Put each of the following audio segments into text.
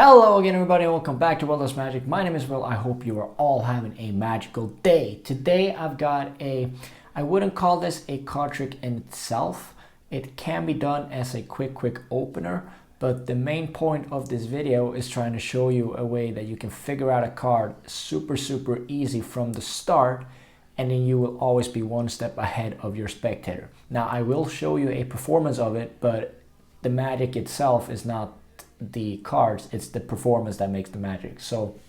Hello again everybody, welcome back to World of Magic. My name is Will. I hope you are all having a magical day. Today I've got I wouldn't call this a card trick in itself. It can be done as a quick opener, but the main point of this video is trying to show you a way that you can figure out a card super easy from the start, and then you will always be one step ahead of your spectator. Now I will show you a performance of it, but the magic itself is not the cards, it's the performance that makes the magic. So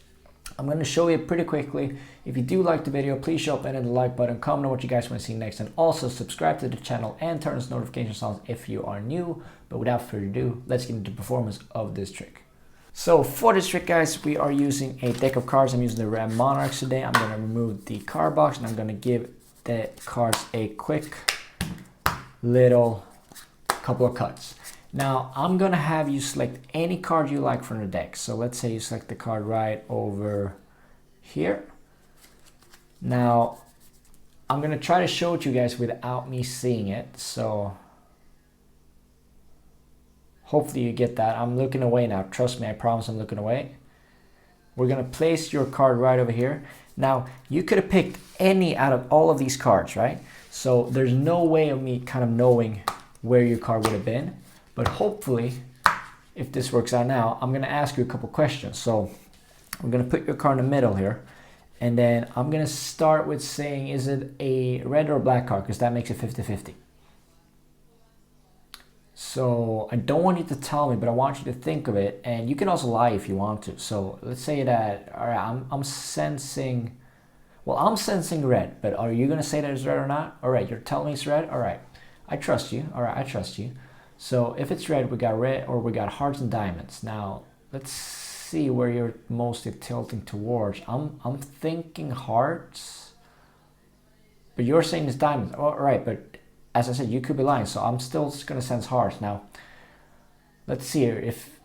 I'm going to show you pretty quickly. If you do like the video, please show up and hit the like button, comment on what you guys want to see next, and also subscribe to the channel and turn on notifications on if you are new. But without further ado, let's get into the performance of this trick. So for this trick, guys, we are using a deck of cards. I'm using the Red Monarchs today. I'm going to remove the card box and I'm going to give the cards a quick little couple of cuts. Now, I'm going to have you select any card you like from the deck. So let's say you select the card right over here. Now, I'm going to try to show it to you guys without me seeing it. So hopefully you get that. I'm looking away now. Trust me, I promise I'm looking away. We're going to place your card right over here. Now, you could have picked any out of all of these cards, right? So there's no way of me kind of knowing where your card would have been. But hopefully, if this works out now, I'm going to ask you a couple questions. So we're going to put your card in the middle here. And then I'm going to start with saying, is it a red or black card? Because that makes it 50-50. So I don't want you to tell me, but I want you to think of it. And you can also lie if you want to. So let's say that, all right, I'm sensing, well, I'm sensing red. But are you going to say that it's red or not? All right, you're telling me it's red? All right, I trust you. All right, I trust you. So if it's red, we got red, or we got hearts and diamonds. Now let's see where you're mostly tilting towards. I'm thinking hearts, but you're saying it's diamonds. All right, but as I said, you could be lying, so I'm still just gonna sense hearts. Now let's see here. If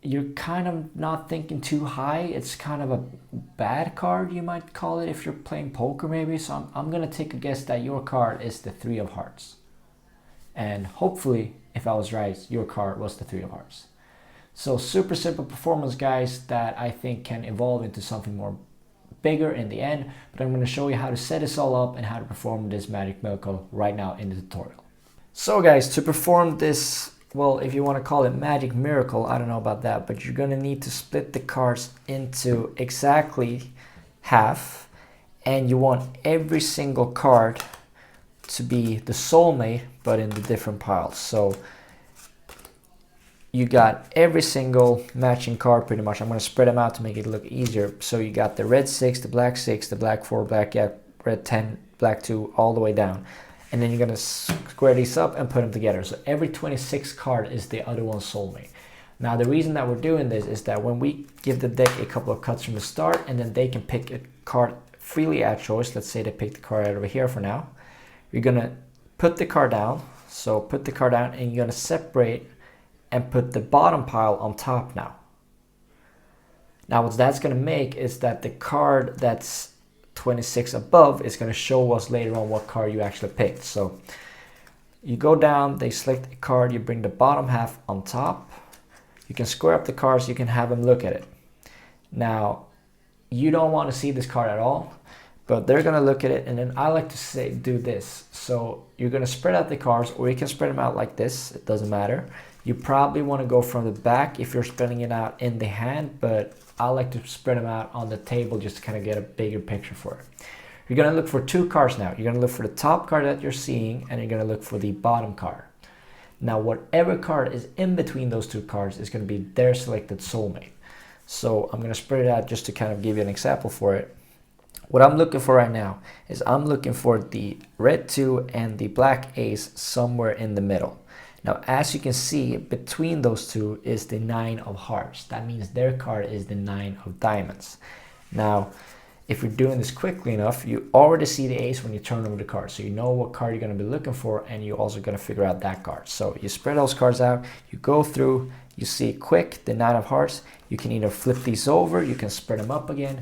you're kind of not thinking too high, it's kind of a bad card, you might call it, if you're playing poker maybe. So I'm gonna take a guess that your card is the 3 of hearts. And hopefully, if I was right, your card was the 3 of hearts. So super simple performance, guys, that I think can evolve into something more bigger in the end. But I'm going to show you how to set this all up and how to perform this magic miracle right now in the tutorial. So guys, to perform this, well, if you want to call it magic miracle, I don't know about that, but you're going to need to split the cards into exactly half. And you want every single card to be the soulmate, but in the different piles. So you got every single matching card pretty much. I'm going to spread them out to make it look easier. So you got the red 6, the black 6, the black 4, black red 10, black 2, all the way down. And then you're going to square these up and put them together. So every 26 card is the other one's soulmate. Now the reason that we're doing this is that when we give the deck a couple of cuts from the start, and then they can pick a card freely at choice. Let's say they pick the card right over here for now. You're going to put the card down. So put the card down, and you're going to separate and put the bottom pile on top now. Now what that's going to make is that the card that's 26 above is going to show us later on what card you actually picked. So you go down, they select a card, you bring the bottom half on top. You can square up the cards, you can have them look at it. Now you don't want to see this card at all, but they're going to look at it, and then I like to say do this. So you're going to spread out the cards, or you can spread them out like this. It doesn't matter. You probably want to go from the back if you're spreading it out in the hand, but I like to spread them out on the table just to kind of get a bigger picture for it. You're going to look for 2 cards now. You're going to look for the top card that you're seeing, and you're going to look for the bottom card. Now whatever card is in between those 2 cards is going to be their selected soulmate. So I'm going to spread it out just to kind of give you an example for it. What I'm looking for right now is I'm looking for the red 2 and the black ace somewhere in the middle. Now, as you can see, between those 2 is the 9 of hearts. That means their card is the 9 of diamonds. Now, if you're doing this quickly enough, you already see the ace when you turn over the card. So you know what card you're going to be looking for, and you're also going to figure out that card. So you spread those cards out, you go through, you see quick the 9 of hearts. You can either flip these over, you can spread them up again,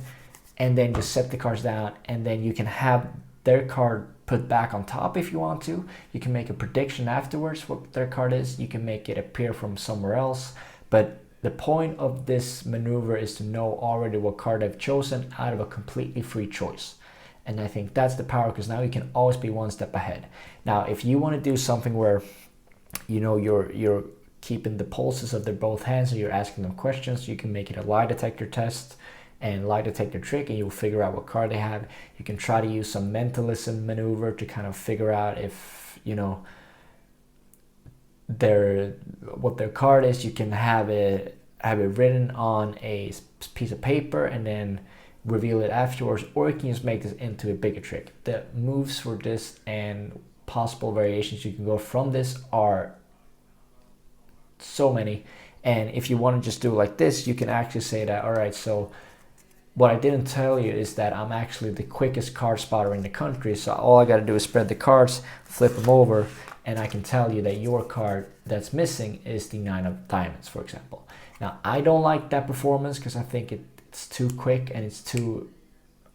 and then just set the cards down, and then you can have their card put back on top if you want to. You can make a prediction afterwards what their card is. You can make it appear from somewhere else, but the point of this maneuver is to know already what card I've chosen out of a completely free choice. And I think that's the power, because now you can always be one step ahead. Now, if you want to do something where, you know, you're keeping the pulses of their both hands and you're asking them questions, you can make it a lie detector test and lie detector trick, and you'll figure out what card they have. You can try to use some mentalism maneuver to kind of figure out if, you know, what their card is. You can have it written on a piece of paper and then reveal it afterwards, or you can just make this into a bigger trick. The moves for this and possible variations you can go from this are so many. And if you want to just do it like this, you can actually say that, all right, so what I didn't tell you is that I'm actually the quickest card spotter in the country, so all I got to do is spread the cards, flip them over, and I can tell you that your card that's missing is the 9 of diamonds, for example. Now, I don't like that performance because I think it's too quick and it's too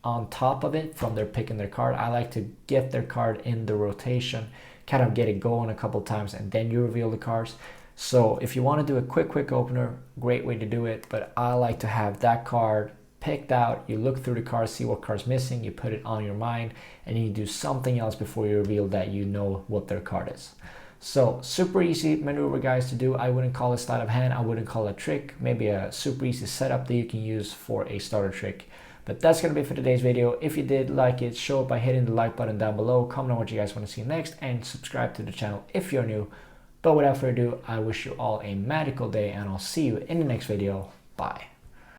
on top of it from their picking their card. I like to get their card in the rotation, kind of get it going a couple times, and then you reveal the cards. So if you want to do a quick opener, great way to do it, but I like to have that card picked out. You look through the cards, see what card's missing, you put it on your mind, and you do something else before you reveal that you know what their card is. So super easy maneuver, guys, to do. I wouldn't call it sleight of hand, I wouldn't call it a trick, maybe a super easy setup that you can use for a starter trick. But that's gonna be it for today's video. If you did like it, show it by hitting the like button down below, comment on what you guys want to see next, and subscribe to the channel if you're new. But without further ado, I wish you all a magical day, and I'll see you in the next video. Bye.